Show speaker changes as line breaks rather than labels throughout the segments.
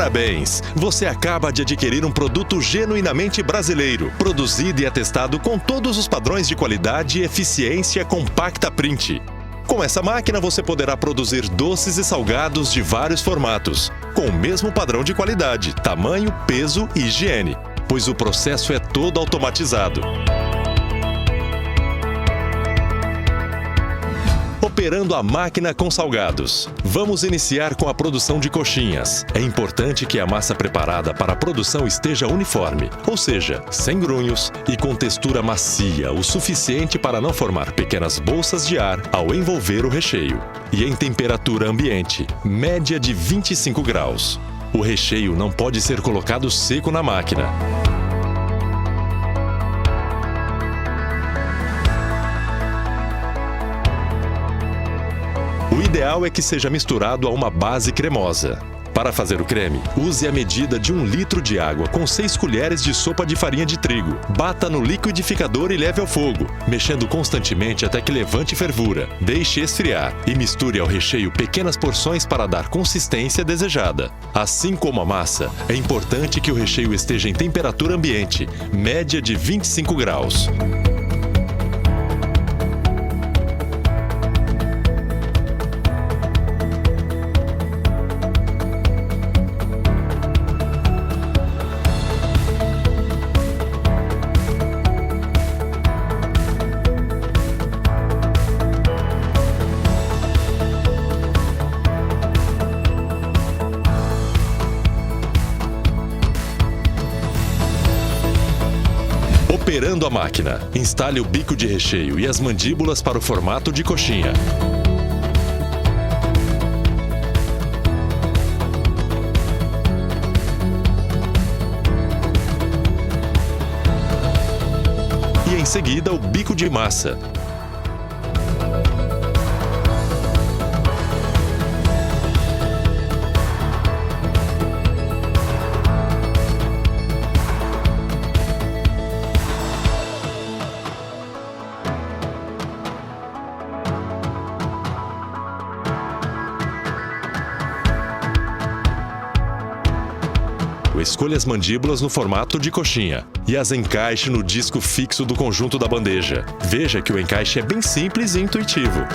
Parabéns! Você acaba de adquirir um produto genuinamente brasileiro, produzido e atestado com todos os padrões de qualidade e eficiência com Pacta Print. Com essa máquina você poderá produzir doces e salgados de vários formatos, com o mesmo padrão de qualidade, tamanho, peso e higiene, pois o processo é todo automatizado. Operando a máquina com salgados. Vamos iniciar com a produção de coxinhas. É importante que a massa preparada para a produção esteja uniforme, ou seja, sem grunhos e com textura macia o suficiente para não formar pequenas bolsas de ar ao envolver o recheio. E em temperatura ambiente, média de 25 graus. O recheio não pode ser colocado seco na máquina. O ideal é que seja misturado a uma base cremosa. Para fazer o creme, use a medida de 1 litro de água com 6 colheres de sopa de farinha de trigo. Bata no liquidificador e leve ao fogo, mexendo constantemente até que levante fervura. Deixe esfriar e misture ao recheio pequenas porções para dar consistência desejada. Assim como a massa, é importante que o recheio esteja em temperatura ambiente, média de 25 graus. Operando a máquina, instale o bico de recheio e as mandíbulas para o formato de coxinha. E em seguida o bico de massa. Escolha as mandíbulas no formato de coxinha e as encaixe no disco fixo do conjunto da bandeja. Veja que o encaixe é bem simples e intuitivo.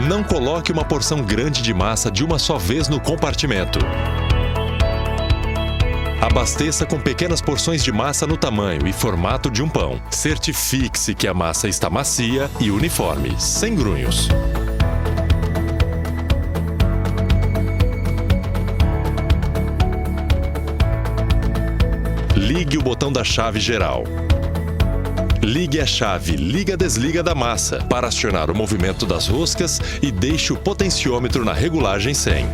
Não coloque uma porção grande de massa de uma só vez no compartimento. Abasteça com pequenas porções de massa no tamanho e formato de um pão. Certifique-se que a massa está macia e uniforme, sem grunhos. Ligue o botão da chave geral. Ligue a chave liga-desliga da massa para acionar o movimento das roscas e deixe o potenciômetro na regulagem 100.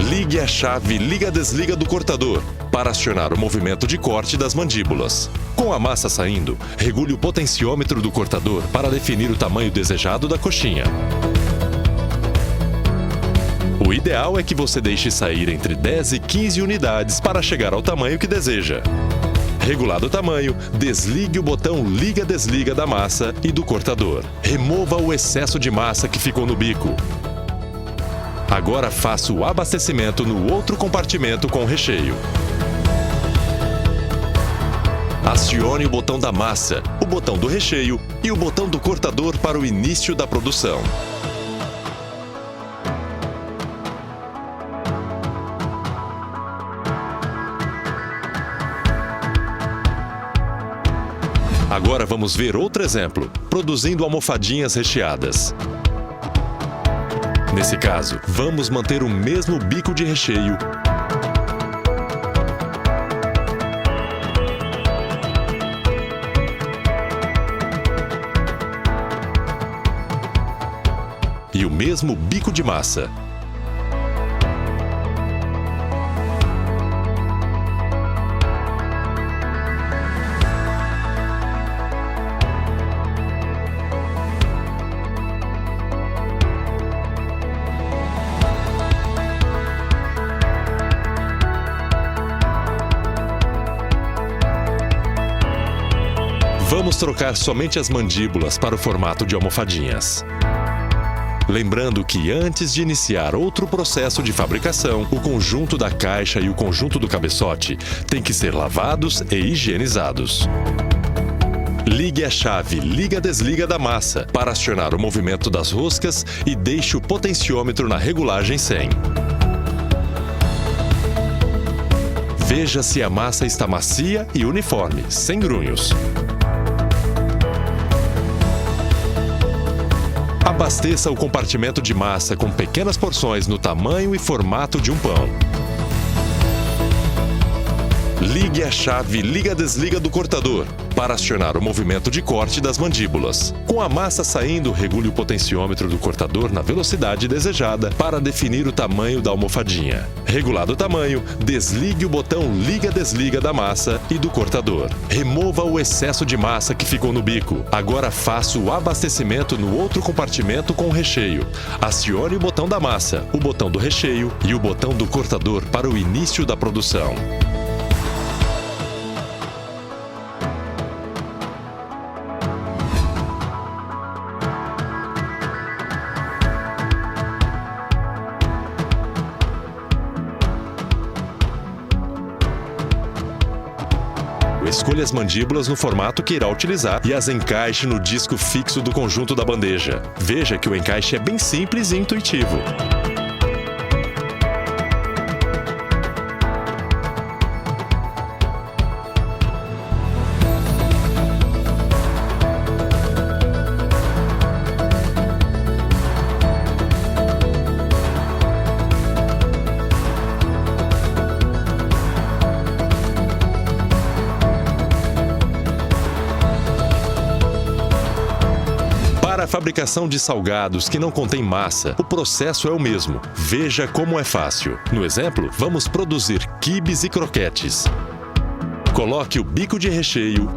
Ligue a chave liga-desliga do cortador para acionar o movimento de corte das mandíbulas. Com a massa saindo, regule o potenciômetro do cortador para definir o tamanho desejado da coxinha. O ideal é que você deixe sair entre 10 e 15 unidades para chegar ao tamanho que deseja. Regulado o tamanho, desligue o botão liga-desliga da massa e do cortador. Remova o excesso de massa que ficou no bico. Agora faça o abastecimento no outro compartimento com o recheio. Acione o botão da massa, o botão do recheio e o botão do cortador para o início da produção. Agora vamos ver outro exemplo, produzindo almofadinhas recheadas. Nesse caso, vamos manter o mesmo bico de recheio e o mesmo bico de massa. vamos trocar somente as mandíbulas para o formato de almofadinhas. Lembrando que antes de iniciar outro processo de fabricação, o conjunto da caixa e o conjunto do cabeçote têm que ser lavados e higienizados. Ligue a chave liga-desliga da massa para acionar o movimento das roscas e deixe o potenciômetro na regulagem 100. Veja se a massa está macia e uniforme, sem grunhos. Abasteça o compartimento de massa com pequenas porções no tamanho e formato de um pão. Ligue a chave liga-desliga do cortador para acionar o movimento de corte das mandíbulas. Com a massa saindo, regule o potenciômetro do cortador na velocidade desejada para definir o tamanho da almofadinha. Regulado o tamanho, desligue o botão liga-desliga da massa e do cortador. Remova o excesso de massa que ficou no bico. Agora faça o abastecimento no outro compartimento com o recheio. Acione o botão da massa, o botão do recheio e o botão do cortador para o início da produção. Escolha as mandíbulas no formato que irá utilizar e as encaixe no disco fixo do conjunto da bandeja. Veja que o encaixe é bem simples e intuitivo. Para a fabricação de salgados que não contém massa, o processo é o mesmo. Veja como é fácil. No exemplo, vamos produzir quibes e croquetes. Coloque o bico de recheio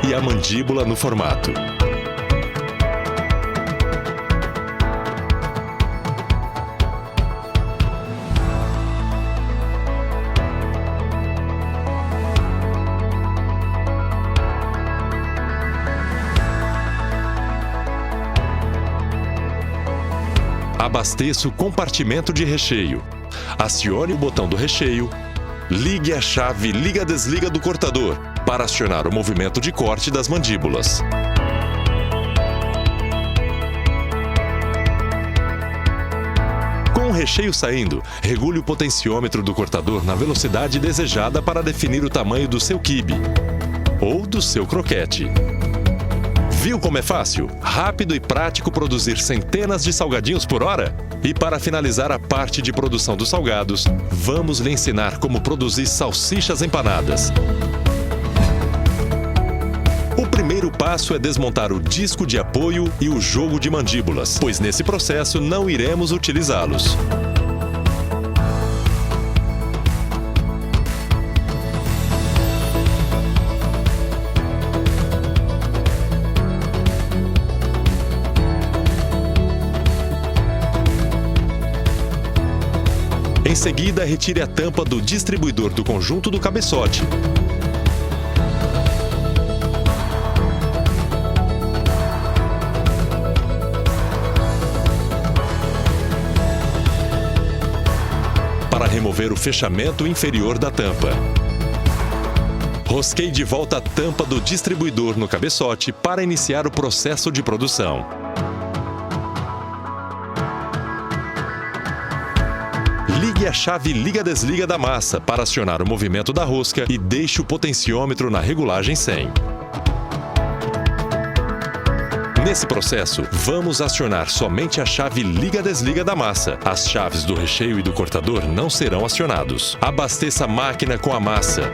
e a mandíbula no formato. Abasteça o compartimento de recheio. Acione o botão do recheio. Ligue a chave liga-desliga do cortador para acionar o movimento de corte das mandíbulas. Com o recheio saindo, regule o potenciômetro do cortador na velocidade desejada para definir o tamanho do seu quibe ou do seu croquete. Viu como é fácil, rápido e prático produzir centenas de salgadinhos por hora? E para finalizar a parte de produção dos salgados, vamos lhe ensinar como produzir salsichas empanadas. O primeiro passo é desmontar o disco de apoio e o jogo de mandíbulas, pois nesse processo não iremos utilizá-los. Em seguida, retire a tampa do distribuidor do conjunto do cabeçote. Para remover o fechamento inferior da tampa. Rosqueie de volta a tampa do distribuidor no cabeçote para iniciar o processo de produção. Ligue a chave liga-desliga da massa para acionar o movimento da rosca e deixe o potenciômetro na regulagem 100. Nesse processo, vamos acionar somente a chave liga-desliga da massa. As chaves do recheio e do cortador não serão acionados. Abasteça a máquina com a massa,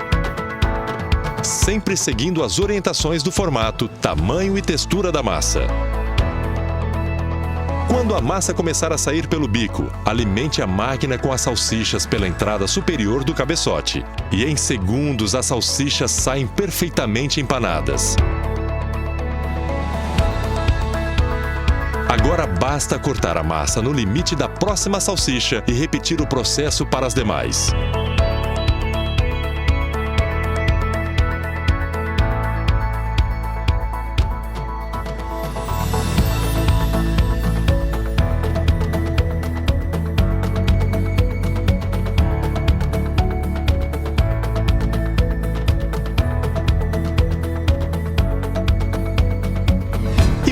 sempre seguindo as orientações do formato, tamanho e textura da massa. Quando a massa começar a sair pelo bico, alimente a máquina com as salsichas pela entrada superior do cabeçote. E em segundos as salsichas saem perfeitamente empanadas. Agora basta cortar a massa no limite da próxima salsicha e repetir o processo para as demais.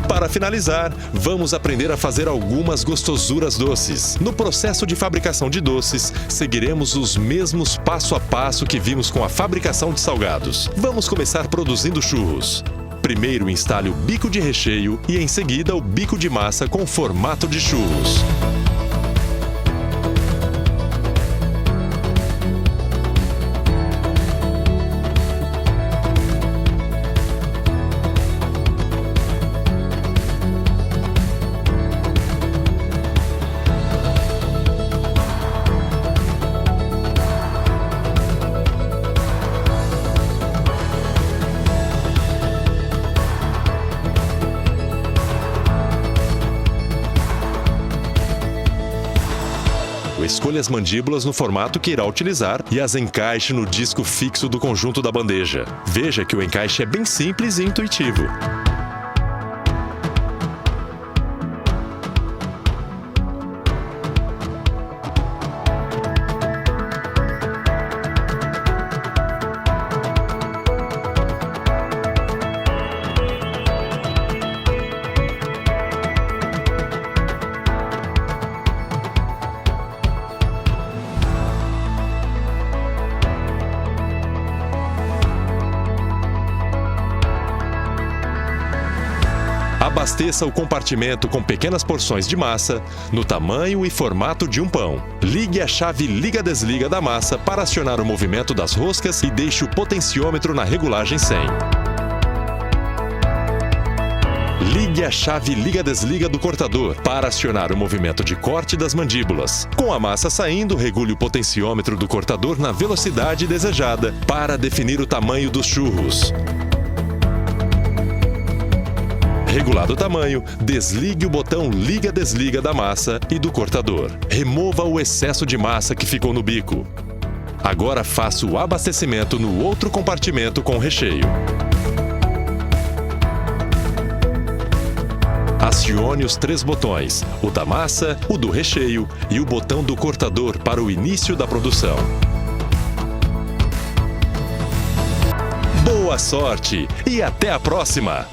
Para finalizar, vamos aprender a fazer algumas gostosuras doces. No processo de fabricação de doces, seguiremos os mesmos passo a passo que vimos com a fabricação de salgados. Vamos começar produzindo churros. Primeiro instale o bico de recheio e em seguida o bico de massa com formato de churros. Escolha as mandíbulas no formato que irá utilizar e as encaixe no disco fixo do conjunto da bandeja. Veja que o encaixe é bem simples e intuitivo. Abasteça o compartimento com pequenas porções de massa, no tamanho e formato de um pão. Ligue a chave liga-desliga da massa para acionar o movimento das roscas e deixe o potenciômetro na regulagem 100. Ligue a chave liga-desliga do cortador para acionar o movimento de corte das mandíbulas. Com a massa saindo, regule o potenciômetro do cortador na velocidade desejada para definir o tamanho dos churros. Regulado o tamanho, desligue o botão liga-desliga da massa e do cortador. Remova o excesso de massa que ficou no bico. Agora faça o abastecimento no outro compartimento com recheio. Acione os 3 botões, o da massa, o do recheio e o botão do cortador para o início da produção. Boa sorte e até a próxima!